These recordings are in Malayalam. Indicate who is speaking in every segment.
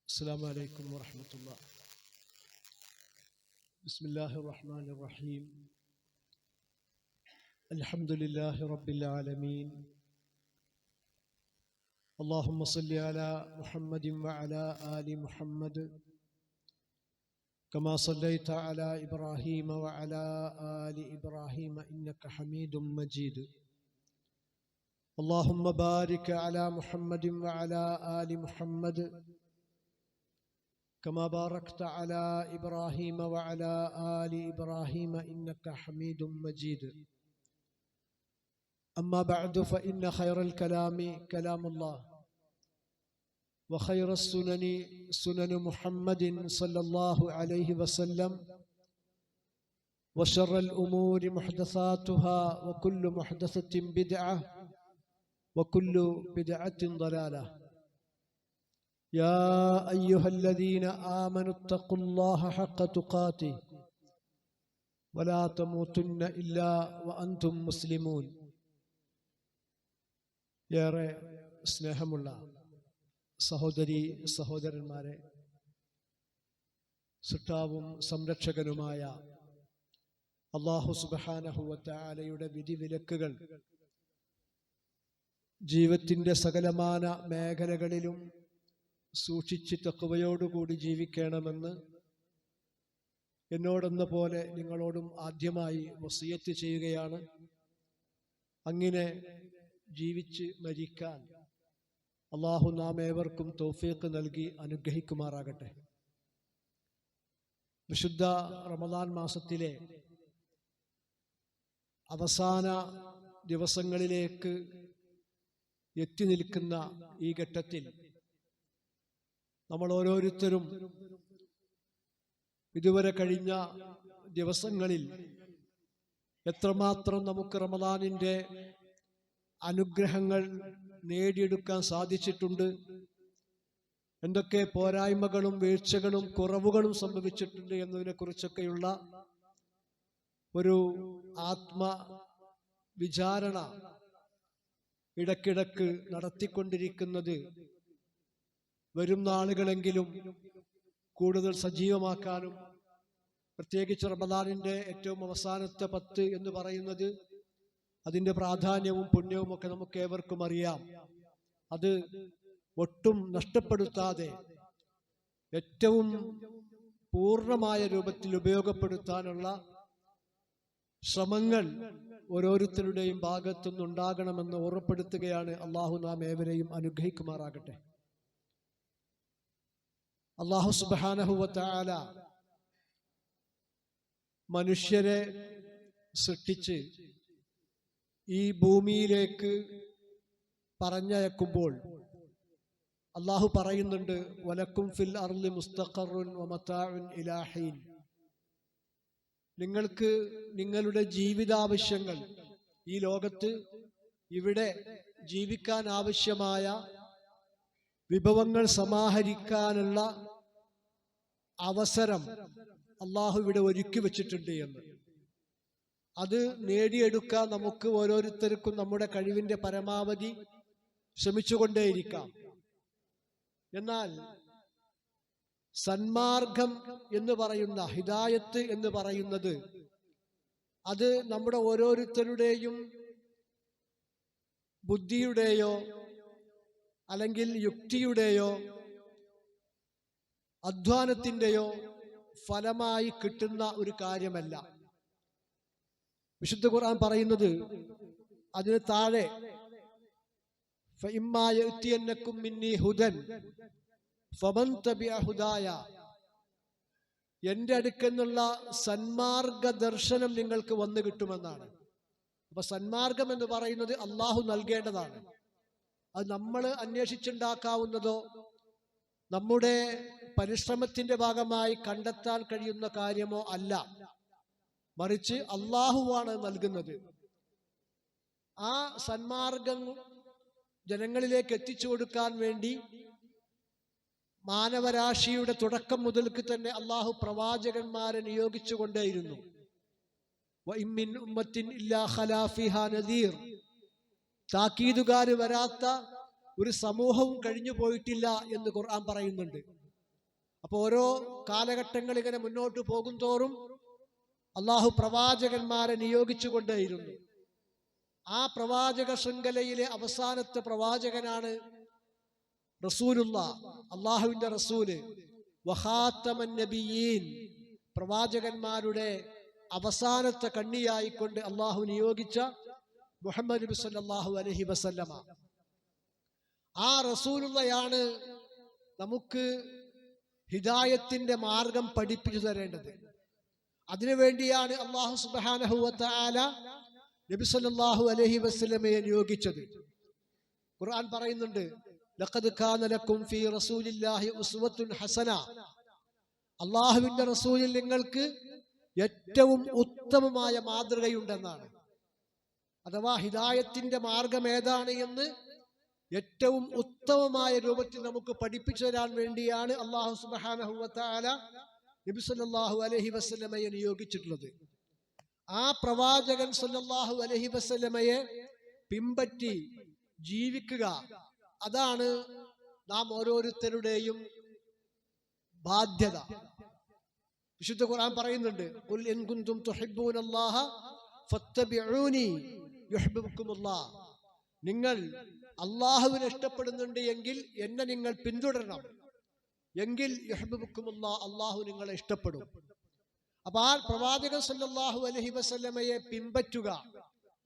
Speaker 1: السلام عليكم ورحمة الله. بسم الله الرحمن الرحيم. الحمد لله رب العالمين. اللهم صل على محمد وعلى آل محمد كما صليت على إبراهيم وعلى آل إبراهيم إنك حميد مجيد. اللهم بارك على محمد وعلى آل محمد كما باركت على إبراهيم وعلى آل إبراهيم إنك حميد مجيد. أما بعد فإن خير الكلام كلام الله وخير السنن سنن محمد صلى الله عليه وسلم وشر الأمور محدثاتها وكل محدثة بدعة وكل بدعة ضلالة. يا أيها الذين آمنوا اتقوا الله حق تقاته ولا تموتن إلا وأنتم مسلمون. ഏറെ സ്നേഹമുള്ള സഹോദരി സഹോദരന്മാരെ, സൃഷ്ടാവും സംരക്ഷകനുമായ അല്ലാഹു സുബ്ഹാനഹു വ തആലയുടെ വിധിവിലക്കുകൾ ജീവിതത്തിന്റെ സകലമാന മേഖലകളിലും സൂക്ഷിച്ച് തഖ്വയോടുകൂടി ജീവിക്കണമെന്ന് എന്നോടെന്ന പോലെ നിങ്ങളോടും ആദ്യമായി വസിയത്ത് ചെയ്യുകയാണ്. അങ്ങനെ ജീവിച്ച് മരിക്കാൻ അല്ലാഹു നാം ഏവർക്കും തൗഫീഖ് നൽകി അനുഗ്രഹിക്കുമാറാകട്ടെ. വിശുദ്ധ റമദാൻ മാസത്തിലെ അവസാന ദിവസങ്ങളിലേക്ക് എത്തി നിൽക്കുന്ന ഈ ഘട്ടത്തിൽ നമ്മൾ ഓരോരുത്തരും ഇതുവരെ കഴിഞ്ഞ ദിവസങ്ങളിൽ എത്രമാത്രം നമുക്ക് റമദാനിന്റെ അനുഗ്രഹങ്ങൾ നേടിയെടുക്കാൻ സാധിച്ചിട്ടുണ്ട്, എന്തൊക്കെ പോരായ്മകളും വീഴ്ചകളും കുറവുകളും സംഭവിച്ചിട്ടുണ്ട് എന്നതിനെ കുറിച്ചൊക്കെയുള്ള ഒരു ആത്മവിചാരണ ഇടയ്ക്കിടയ്ക്ക് നടത്തിക്കൊണ്ടിരിക്കുന്നത് വരും നാളുകളെങ്കിലും കൂടുതൽ സജീവമാക്കാനും, പ്രത്യേകിച്ച് റമദാനിന്റെ ഏറ്റവും അവസാനത്തെ 10 എന്ന് പറയുന്നത് അതിന്റെ പ്രാധാന്യവും പുണ്യവും ഒക്കെ നമുക്ക് ഏവർക്കും അറിയാം. അത് ഒട്ടും നഷ്ടപ്പെടുത്താതെ ഏറ്റവും പൂർണ്ണമായ രൂപത്തിൽ ഉപയോഗപ്പെടുത്താനുള്ള ശ്രമങ്ങൾ ഓരോരുത്തരുടെയും ഭാഗത്തുനിന്നുണ്ടാകണമെന്ന് ഓർമ്മപ്പെടുത്തുകയാണ്. അള്ളാഹു നാം ഏവരെയും അനുഗ്രഹിക്കുമാറാകട്ടെ. അല്ലാഹു സുബ്ഹാനഹു വ തആല മനുഷ്യരെ സൃഷ്ടിച്ച് ഈ ഭൂമിയിലേക്ക് പറഞ്ഞയക്കുമ്പോൾ അല്ലാഹു പറയുന്നുണ്ട്, വലക്കും ഫിൽ അർളി മുസ്തഖറുൻ വ മതാഉൻ ഇലാ ഹീൻ. നിങ്ങൾക്ക് നിങ്ങളുടെ ജീവിതാവശ്യങ്ങൾ, ഈ ലോകത്ത് ഇവിടെ ജീവിക്കാൻ ആവശ്യമായ വിഭവങ്ങൾ സമാഹരിക്കാനുള്ള അവസരം അള്ളാഹു ഇവിടെ ഒരുക്കി വെച്ചിട്ടുണ്ട് എന്ന്. അത് നേടിയെടുക്കാൻ നമുക്ക് ഓരോരുത്തർക്കും നമ്മുടെ കഴിവിന്റെ പരമാവധി ശ്രമിച്ചുകൊണ്ടേയിരിക്കാം. എന്നാൽ സന്മാർഗം എന്ന് പറയുന്ന, ഹിദായത്ത് എന്ന് പറയുന്നത്, അത് നമ്മുടെ ഓരോരുത്തരുടെയും ബുദ്ധിയുടെയോ അല്ലെങ്കിൽ യുക്തിയുടെയോ അധ്വാനത്തിന്റെയോ ഫലമായി കിട്ടുന്ന ഒരു കാര്യമല്ല. വിശുദ്ധ ഖുർആൻ പറയുന്നത് അതിന് താഴെ, ഫഇമ്മാ യഅ്തിയന്നകും മിന്നി ഹുദൻ ഫമൻ തബിഅ ഹുദായ, എന്റെ അടുക്കെന്നുള്ള സന്മാർഗ ദർശനം നിങ്ങൾക്ക് വന്നു കിട്ടുമെന്നാണ്. അപ്പൊ സന്മാർഗം എന്ന് പറയുന്നത് അള്ളാഹു നൽകേണ്ടതാണ്. അത് നമ്മൾ അന്വേഷിച്ചുണ്ടാക്കാവുന്നതോ നമ്മുടെ പരിശ്രമത്തിന്റെ ഭാഗമായി കണ്ടെത്താൻ കഴിയുന്ന കാര്യമോ അല്ല, മറിച്ച് അള്ളാഹുവാണ് നൽകുന്നത്. ആ സന്മാർഗം ജനങ്ങളിലേക്ക് എത്തിച്ചു കൊടുക്കാൻ വേണ്ടി മാനവരാശിയുടെ തുടക്കം മുതൽക്ക് തന്നെ അള്ളാഹു പ്രവാചകന്മാരെ നിയോഗിച്ചു കൊണ്ടേയിരുന്നു. വഇമ്മിൻ ഉമ്മത്തിൻ ഇല്ലാ ഖലാ ഫീഹാ നദീർ, താക്കീതുകാർ വരാത്ത ഒരു സമൂഹവും കഴിഞ്ഞു പോയിട്ടില്ല എന്ന് ഖുർആൻ പറയുന്നുണ്ട്. അപ്പൊ ഓരോ കാലഘട്ടങ്ങൾ ഇങ്ങനെ മുന്നോട്ട് പോകും തോറും അള്ളാഹു പ്രവാചകന്മാരെ നിയോഗിച്ചു കൊണ്ടേയിരുന്നു. ആ പ്രവാചക ശൃംഖലയിലെ അവസാനത്തെ പ്രവാചകനാണ് റസൂലുള്ളാഹ്, അള്ളാഹുവിന്റെ റസൂല്, വഖാതമൻ നബിയീൻ, പ്രവാചകന്മാരുടെ അവസാനത്തെ കണ്ണിയായിക്കൊണ്ട് അള്ളാഹു നിയോഗിച്ച മുഹമ്മദ് നബി സല്ലല്ലാഹു അലൈഹി വസല്ലമ. ആ റസൂലുള്ളയാണ് നമുക്ക് ഹിദായത്തിന്റെ മാർഗം പഠിപ്പിച്ചു തരേണ്ടത്. അതിനുവേണ്ടിയാണ് അള്ളാഹു സുബ്ഹാനഹു വ തആല നബി സല്ലല്ലാഹു അലൈഹി വസല്ലമയെ നിയോഗിച്ചത്. ഖുർആൻ പറയുന്നുണ്ട്, ലഖദ് കാന ലക്കും ഫീ റസൂലില്ലാഹി ഉസ്വത്തുൻ ഹസന, അള്ളാഹുവിന്റെ റസൂലിൽ നിങ്ങൾക്ക് ഏറ്റവും ഉത്തമമായ മാതൃകയുണ്ടെന്നാണ്. അഥവാ ഹിദായത്തിന്റെ മാർഗം ഏതാണ് എന്ന് ഏറ്റവും ഉത്തമമായ രൂപത്തിൽ നമുക്ക് പഠിപ്പിച്ചു തരാൻ വേണ്ടിയാണ് അള്ളാഹു സുബ്ഹാനഹു വ തആല നബി സല്ലല്ലാഹു അലൈഹി വസല്ലമയെ നിയോഗിച്ചിട്ടുള്ളത്. ആ പ്രവാചകൻ സല്ലല്ലാഹു അലൈഹി വസല്ലമയെ പിൻപറ്റി ജീവിക്കുക, അതാണ് നാം ഓരോരുത്തരുടെയും ബാധ്യത. വിശുദ്ധ ഖുർആൻ പറയുന്നുണ്ട്, ഖുൽ ഇൻ കുൻതും തുഹിബ്ബൂനല്ലാഹ ഫത്തബിഊനി യുഹിബ്ബുക്കുമുല്ലാഹ്, നിങ്ങൾ അല്ലാഹുവിനെ ഇഷ്ടപ്പെടുന്നുണ്ട് എങ്കിൽ എന്നെ നിങ്ങൾ പിന്തുടരണം, എങ്കിൽ യുഹിബ്ബുക്കുമുല്ലാഹ്, അല്ലാഹു നിങ്ങളെ ഇഷ്ടപ്പെടും. അപ്പൊ ആ പ്രവാചകൻ സല്ലല്ലാഹു അലൈഹി വസല്ലമയെ പിൻപറ്റുക,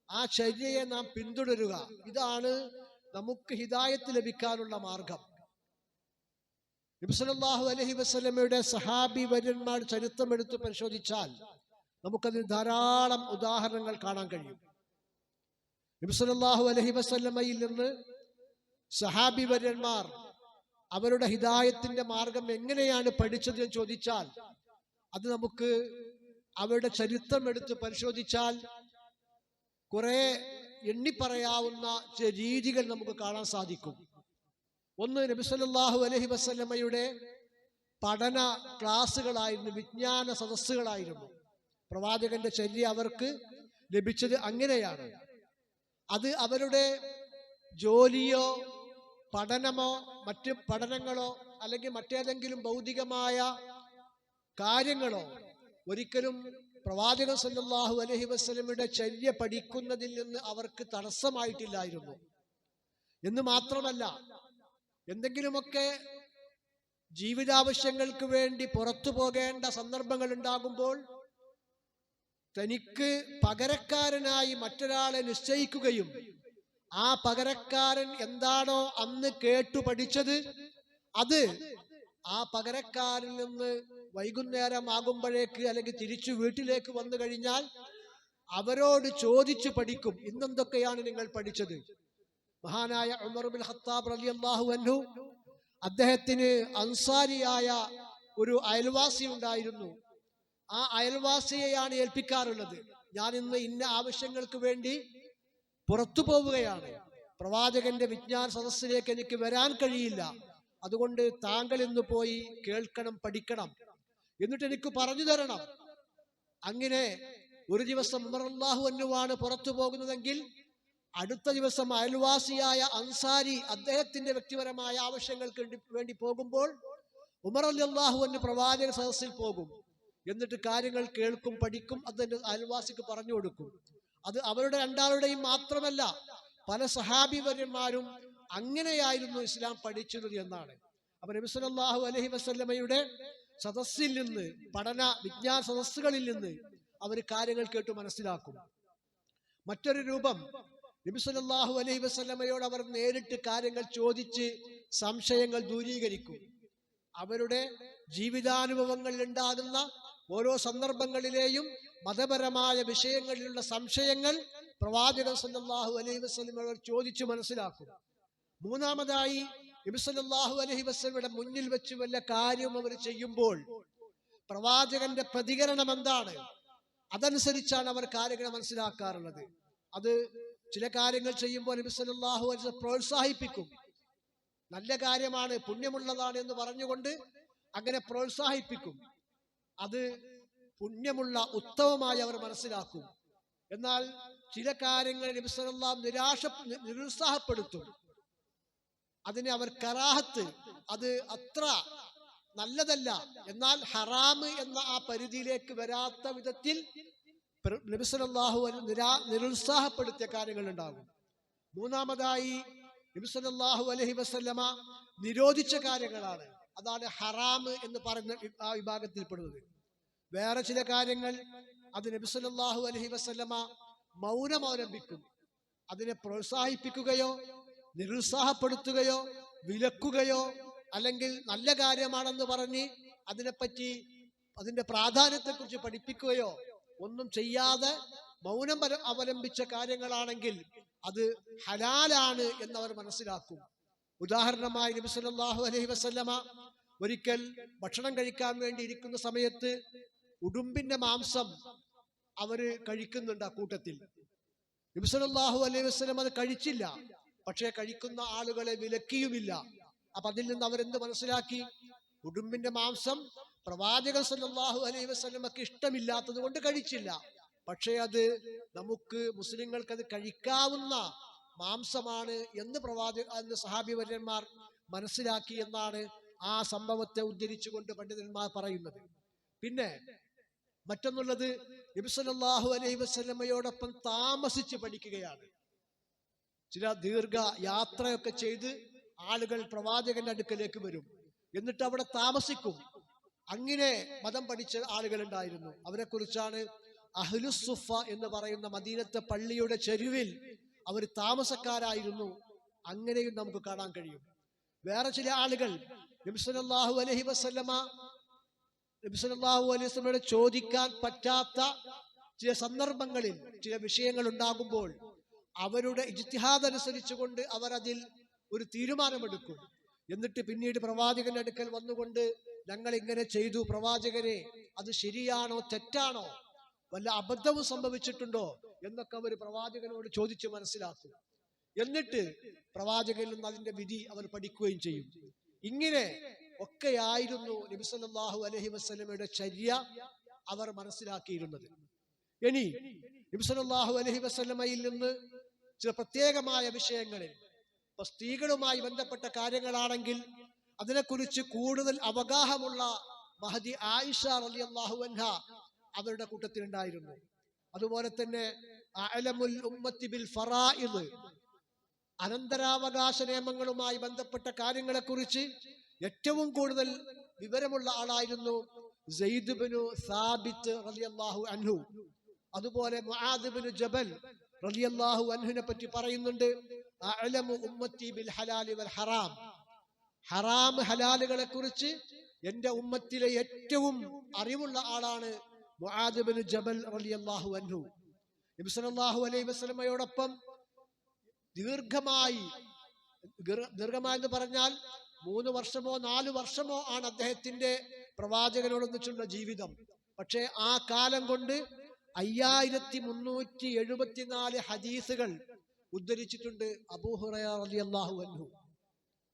Speaker 1: ആ ചര്യയെ നാം പിന്തുടരുക, ഇതാണ് നമുക്ക് ഹിദായത്ത് ലഭിക്കാനുള്ള മാർഗം. നബി സല്ലല്ലാഹു അലൈഹി വസല്ലമയുടെ സഹാബി വര്യന്മാർ ചരിത്രം എടുത്ത് പരിശോധിച്ചാൽ നമുക്കതിന് ധാരാളം ഉദാഹരണങ്ങൾ കാണാൻ കഴിയും. നബി സല്ലല്ലാഹു അലൈഹി വസല്ലമയിൽ നിന്ന് സഹാബി വര്യന്മാർ അവരുടെ ഹിദായത്തിന്റെ മാർഗം എങ്ങനെയാണ് പഠിച്ചത് എന്ന് ചോദിച്ചാൽ, അത് നമുക്ക് അവരുടെ ചരിത്രം എടുത്ത് പരിശോധിച്ചാൽ കുറെ എണ്ണിപ്പറയാവുന്ന ചില രീതികൾ നമുക്ക് കാണാൻ സാധിക്കും. ഒന്ന്, നബി സല്ലല്ലാഹു അലൈഹി വസല്ലമയുടെ പഠന ക്ലാസ്സുകളായിരുന്നു, വിജ്ഞാന സദസ്സുകളായിരുന്നു. പ്രവാചകന്റെ ചര്യ അവർക്ക് ലഭിച്ചത് അങ്ങനെയാണ്. അത് അവരുടെ ജോലിയോ പഠനമോ മറ്റ് പഠനങ്ങളോ അല്ലെങ്കിൽ മറ്റേതെങ്കിലും ഭൗതികമായ കാര്യങ്ങളോ ഒരിക്കലും പ്രവാചകൻ സല്ലല്ലാഹു അലൈഹി വസല്ലമയുടെ ചര്യ പഠിക്കുന്നതിൽ നിന്ന് അവർക്ക് തടസ്സമായിട്ടില്ലായിരുന്നു. എന്ന് മാത്രമല്ല, എന്തെങ്കിലുമൊക്കെ ജീവിതാവശ്യങ്ങൾക്ക് വേണ്ടി പുറത്തു പോകേണ്ട സന്ദർഭങ്ങൾ ഉണ്ടാകുമ്പോൾ തനിക്ക് പകരക്കാരനായി മറ്റൊരാളെ നിശ്ചയിക്കുകയും ആ പകരക്കാരൻ എന്താണോ അന്ന് കേട്ടു പഠിച്ചത് അത് ആ പകരക്കാരിൽ നിന്ന് വൈകുന്നേരം ആകുമ്പോഴേക്ക് അല്ലെങ്കിൽ തിരിച്ചു വീട്ടിലേക്ക് വന്നു കഴിഞ്ഞാൽ അവരോട് ചോദിച്ചു പഠിക്കും, ഇന്നെന്തൊക്കെയാണ് നിങ്ങൾ പഠിച്ചത്. മഹാനായ ഉമർ ഇബ്നുൽ ഖത്താബ് റളിയല്ലാഹു അൻഹു, അദ്ദേഹത്തിന് അൻസാരിയായ ഒരു അയൽവാസി ഉണ്ടായിരുന്നു. ആ അയൽവാസിയെയാണ് ഏൽപ്പിക്കാറുള്ളത്. ഞാൻ ഇന്ന് ഇന്ന ആവശ്യങ്ങൾക്ക് വേണ്ടി പുറത്തു പോവുകയാണ്, പ്രവാചകന്റെ വിജ്ഞാന സദസ്സിലേക്ക് എനിക്ക് വരാൻ കഴിയില്ല, അതുകൊണ്ട് താങ്കൾ ഇന്ന് പോയി കേൾക്കണം, പഠിക്കണം, എന്നിട്ട് എനിക്ക് പറഞ്ഞു തരണം. അങ്ങനെ ഒരു ദിവസം ഉമർ റളിയല്ലാഹു അൻഹുവാണ് പുറത്തു പോകുന്നതെങ്കിൽ അടുത്ത ദിവസം അയൽവാസിയായ അൻസാരി അദ്ദേഹത്തിന്റെ വ്യക്തിപരമായ ആവശ്യങ്ങൾക്ക് വേണ്ടി പോകുമ്പോൾ ഉമർ റളിയല്ലാഹു അൻഹു പ്രവാചക സദസ്സിൽ പോകും. എന്നിട്ട് കാര്യങ്ങൾ കേൾക്കും, പഠിക്കും, അതിന്റെ അയൽവാസിക്ക് പറഞ്ഞു കൊടുക്കും. അത് അവരുടെ രണ്ടാളുടെയും മാത്രമല്ല, പല സഹാബിവര്യന്മാരും അങ്ങനെയായിരുന്നു ഇസ്ലാം പഠിച്ചിരുന്നത് എന്നാണ്. അപ്പൊ നബി സല്ലല്ലാഹു അലൈഹി വസല്ലമയുടെ സദസ്സിൽ നിന്ന്, പഠന വിജ്ഞാന സദസ്സുകളിൽ നിന്ന് അവർ കാര്യങ്ങൾ കേട്ടു മനസ്സിലാക്കും. മറ്റൊരു രൂപം, നബി സല്ലല്ലാഹു അലൈഹി വസല്ലമയോട് അവർ നേരിട്ട് കാര്യങ്ങൾ ചോദിച്ച് സംശയങ്ങൾ ദൂരീകരിക്കും. അവരുടെ ജീവിതാനുഭവങ്ങളിൽ ഉണ്ടാകുന്ന ഓരോ സന്ദർഭങ്ങളിലെയും മതപരമായ വിഷയങ്ങളിലുള്ള സംശയങ്ങൾ പ്രവാചകൻ സല്ലല്ലാഹു അലൈഹി വസല്ലമയോട് ചോദിച്ചു മനസ്സിലാക്കും. മൂന്നാമതായി, നബി സല്ലല്ലാഹു അലൈഹി വസല്ലമയുടെ മുന്നിൽ വെച്ച് വല്ല കാര്യം അവർ ചെയ്യുമ്പോൾ പ്രവാചകന്റെ പ്രതികരണം എന്താണ്, അതനുസരിച്ചാണ് അവർ കാര്യങ്ങൾ മനസ്സിലാക്കാറുള്ളത്. അത് ചില കാര്യങ്ങൾ ചെയ്യുമ്പോൾ നബി സല്ലല്ലാഹു അലൈഹി വസല്ലം പ്രോത്സാഹിപ്പിക്കും. നല്ല കാര്യമാണ്, പുണ്യമുള്ളതാണ് എന്ന് പറഞ്ഞുകൊണ്ട് അങ്ങനെ പ്രോത്സാഹിപ്പിക്കും. അത് പുണ്യമുള്ള ഉത്തമമായി അവർ മനസ്സിലാക്കും. എന്നാൽ ചില കാര്യങ്ങൾ നബി സല്ലല്ലാഹു അലൈഹി വസല്ലം നിരുത്സാഹപ്പെടുത്തും. അതിനെ അവർ കറാഹത്ത്, അത് അത്ര നല്ലതല്ല, എന്നാൽ ഹറാമ് എന്ന ആ പരിധിയിലേക്ക് വരാത്ത വിധത്തിൽ നബി സല്ലല്ലാഹു അലൈഹി നിരുത്സാഹപ്പെടുത്തിയ കാര്യങ്ങൾ ഉണ്ടാകും. മൂന്നാമതായി നബി സല്ലല്ലാഹു അലൈഹി വസല്ലമ നിരോധിച്ച കാര്യങ്ങളാണ്. അതാണ് ഹറാമ് എന്ന് പറയുന്ന ആ വിഭാഗത്തിൽപ്പെടുന്നത്. വേറെ ചില കാര്യങ്ങൾ അത് നബി സല്ലല്ലാഹു അലൈഹി വസല്ലമ മൗനം അവലംബിക്കും. അതിനെ പ്രോത്സാഹിപ്പിക്കുകയോ നിരുത്സാഹപ്പെടുത്തുകയോ വിലക്കുകയോ അല്ലെങ്കിൽ നല്ല കാര്യമാണെന്ന് പറഞ്ഞ് അതിനെപ്പറ്റി അതിന്റെ പ്രാധാന്യത്തെക്കുറിച്ച് പഠിപ്പിക്കുകയോ ഒന്നും ചെയ്യാതെ മൗനം അവലംബിച്ച കാര്യങ്ങളാണെങ്കിൽ അത് ഹലാലാണ് എന്നവർ മനസ്സിലാക്കും. ഉദാഹരണമായി നബി സല്ലല്ലാഹു അലൈഹി വസല്ലമ ഒരിക്കൽ ഭക്ഷണം കഴിക്കാൻ വേണ്ടി ഇരിക്കുന്ന സമയത്ത് ഉടുമ്പിന്റെ മാംസം അവര് കഴിക്കുന്നുണ്ട്. ആ കൂട്ടത്തിൽ നബി സല്ലല്ലാഹു അലൈഹി വസല്ലം അത് കഴിച്ചില്ല, പക്ഷേ കഴിക്കുന്ന ആളുകളെ വിലക്കിയുമില്ല. അപ്പൊ അതിൽ നിന്ന് അവരെന്ത് മനസ്സിലാക്കി? ഉടുമ്പിന്റെ മാംസം പ്രവാചകൻ സല്ലല്ലാഹു അലൈഹി വസല്ലമക്ക് ഇഷ്ടമില്ലാത്തത് കൊണ്ട് കഴിച്ചില്ല, പക്ഷേ അത് നമുക്ക് മുസ്ലിങ്ങൾക്ക് അത് കഴിക്കാവുന്ന മാംസമാണ് എന്ന് സഹാബിവര്യന്മാർ മനസ്സിലാക്കി എന്നാണ് ആ സംഭവത്തെ ഉദ്ധരിച്ചുകൊണ്ട് പണ്ഡിതന്മാർ പറയുന്നത്. പിന്നെ മറ്റൊന്നുള്ളത്, നബി സല്ലല്ലാഹു അലൈഹി വസല്ലമയോടൊപ്പം താമസിച്ച് പഠിക്കുകയാണ്. ചില ദീർഘ യാത്രയൊക്കെ ചെയ്ത് ആളുകൾ പ്രവാചകന്റെ അടുക്കലേക്ക് വരും, എന്നിട്ട് അവിടെ താമസിക്കും. അങ്ങനെ മതം പഠിച്ച ആളുകൾ ഉണ്ടായിരുന്നു. അവരെ കുറിച്ചാണ് അഹ്ലുസ്സുഫ എന്ന് പറയുന്ന മദീനത്തെ പള്ളിയുടെ ചെരുവിൽ അവർ താമസക്കാരായിരുന്നു. അങ്ങനെയും നമുക്ക് കാണാൻ കഴിയും. വേറെ ചില ആളുകൾ നബി സല്ലല്ലാഹു അലൈഹി വസല്ലമയോട് ചോദിക്കാൻ പറ്റാത്ത ചില സന്ദർഭങ്ങളിൽ ചില വിഷയങ്ങൾ ഉണ്ടാകുമ്പോൾ അവരുടെ ഇജ്തിഹാദ് അനുസരിച്ചുകൊണ്ട് അവർ അതിൽ ഒരു തീരുമാനമെടുക്കും. എന്നിട്ട് പിന്നീട് പ്രവാചകന്റെ അടുക്കൽ വന്നുകൊണ്ട് ഞങ്ങൾ ഇങ്ങനെ ചെയ്തു പ്രവാചകരെ, അത് ശരിയാണോ തെറ്റാണോ, വല്ല അബദ്ധവും സംഭവിച്ചിട്ടുണ്ടോ എന്നൊക്കെ അവർ പ്രവാചകനോട് ചോദിച്ച് മനസ്സിലാക്കും. എന്നിട്ട് പ്രവാചകനിൽ നിന്ന് അതിന്റെ വിധി അവർ പഠിക്കുകയും ചെയ്യും. ഇങ്ങനെ ഒക്കെയായിരുന്നു നബി സല്ലല്ലാഹു അലൈഹി വസല്ലമയുടെ ചര്യ അവർ മനസ്സിലാക്കിയിരുന്നത്. ഇനി നബി സല്ലല്ലാഹു അലൈഹി വസല്ലമയിൽ നിന്ന് ചില പ്രത്യേകമായ വിഷയങ്ങളിൽ, ഇപ്പൊ സ്ത്രീകളുമായി ബന്ധപ്പെട്ട കാര്യങ്ങളാണെങ്കിൽ അതിനെക്കുറിച്ച് കൂടുതൽ അവഗാഹമുള്ള മഹദി ആയിഷ റളിയല്ലാഹു അൻഹ അവരുടെ കൂട്ടത്തിലുണ്ടായിരുന്നു. അതുപോലെ തന്നെ അഅലമുൽ ഉമ്മത്തി ബിൽ ഫറായിദ്, അനന്തരാവകാശ നിയമങ്ങളുമായി ബന്ധപ്പെട്ട കാര്യങ്ങളെക്കുറിച്ച് ഏറ്റവും കൂടുതൽ വിവരമുള്ള ആളായിരുന്നു സയ്യിദ് ഇബ്നു സാബിത്ത് റളിയല്ലാഹു അൻഹു. അതുപോലെ മുആദ് ഇബ്നു ജബൽ റളിയല്ലാഹു അൻഹുവിനെ പറ്റി പറയുന്നുണ്ട്, അഅലമു ഉമ്മത്തി ബിൽ ഹലാലി വൽ ഹറാം, ഹറാം ഹലാലുകളെ കുറിച്ച് എന്റെ ഉമ്മത്തിലെ ഏറ്റവും അറിവുള്ള ആളാണ് മുആദ് ഇബ്നു ജബൽ റളിയല്ലാഹു അൻഹു. നബി സല്ലല്ലാഹു അലൈഹി വസല്ലമയോടൊപ്പം ദീർഘമായി എന്ന് പറഞ്ഞാൽ 3 വർഷമോ 4 വർഷമോ ആണ് അദ്ദേഹത്തിന്റെ പ്രവാചകനോടൊന്നിച്ചുള്ള ജീവിതം. പക്ഷേ ആ കാലം കൊണ്ട് 5374 ഹദീസുകൾ ഉദ്ധരിച്ചിട്ടുണ്ട് അബൂ ഹുറൈറ റളിയല്ലാഹു അൻഹു.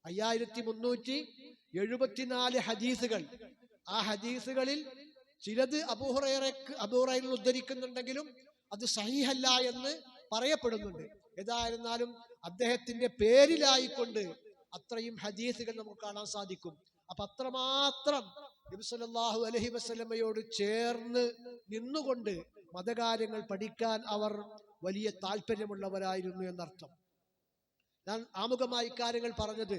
Speaker 1: 5374 ഹദീസുകൾ. ആ ഹദീസുകളിൽ ചിലത് അബൂ ഹുറൈറ ഉദ്ധരിക്കുന്നുണ്ടെങ്കിലും അത് സഹീഹല്ല എന്ന് പറയപ്പെടുന്നുണ്ട്. ഏതായിരുന്നാലും അദ്ദേഹത്തിന്റെ പേരിലായിക്കൊണ്ട് അത്രയും ഹദീസുകൾ നമുക്ക് കാണാൻ സാധിക്കും. അപ്പൊ അത്രമാത്രം നബി സല്ലല്ലാഹു അലൈഹി വസല്ലമയോട് ചേർന്ന് നിന്നുകൊണ്ട് മതകാര്യങ്ങൾ പഠിക്കാൻ അവർ വലിയ താല്പര്യമുള്ളവരായിരുന്നു എന്നർത്ഥം. ഞാൻ ആമുഖമായി കാര്യങ്ങൾ പറഞ്ഞത്